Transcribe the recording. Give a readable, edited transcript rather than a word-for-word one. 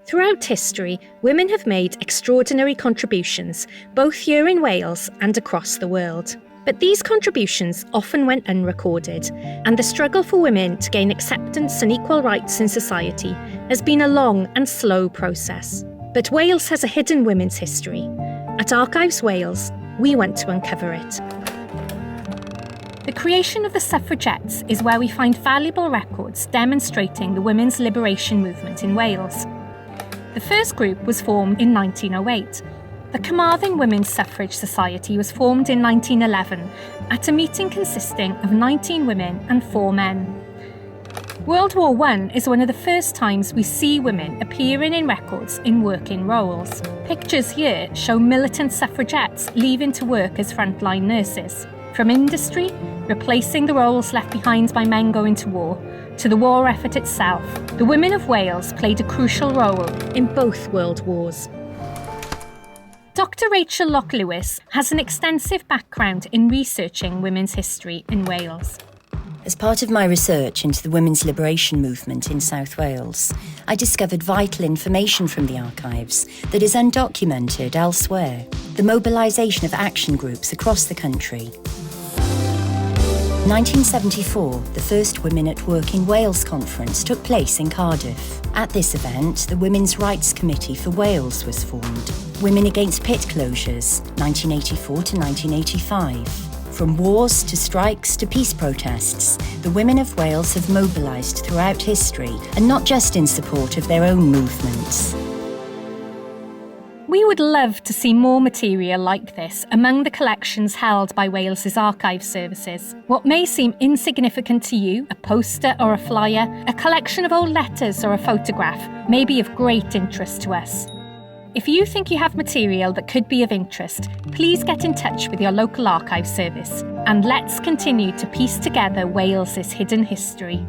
Throughout history, women have made extraordinary contributions, both here in Wales and across the world. But these contributions often went unrecorded, and the struggle for women to gain acceptance and equal rights in society has been a long and slow process. But Wales has a hidden women's history. At Archives Wales, we want to uncover it. The creation of the suffragettes is where we find valuable records demonstrating the women's liberation movement in Wales. The first group was formed in 1908. The Carmarthen Women's Suffrage Society was formed in 1911 at a meeting consisting of 19 women and 4 men. World War I is one of the first times we see women appearing in records in working roles. Pictures here show militant suffragettes leaving to work as frontline nurses. From industry, replacing the roles left behind by men going to war, to the war effort itself, the women of Wales played a crucial role in both world wars. Dr. Rachel Locke-Lewis has an extensive background in researching women's history in Wales. As part of my research into the women's liberation movement in South Wales, I discovered vital information from the archives that is undocumented elsewhere. The mobilisation of action groups across the country. In 1974, the first Women at Work in Wales conference took place in Cardiff. At this event, the Women's Rights Committee for Wales was formed. Women Against Pit Closures, 1984 to 1985. From wars to strikes to peace protests, the women of Wales have mobilised throughout history, and not just in support of their own movements. We would love to see more material like this among the collections held by Wales's archive services. What may seem insignificant to you, a poster or a flyer, a collection of old letters or a photograph, may be of great interest to us. If you think you have material that could be of interest, please get in touch with your local archive service, and let's continue to piece together Wales's hidden history.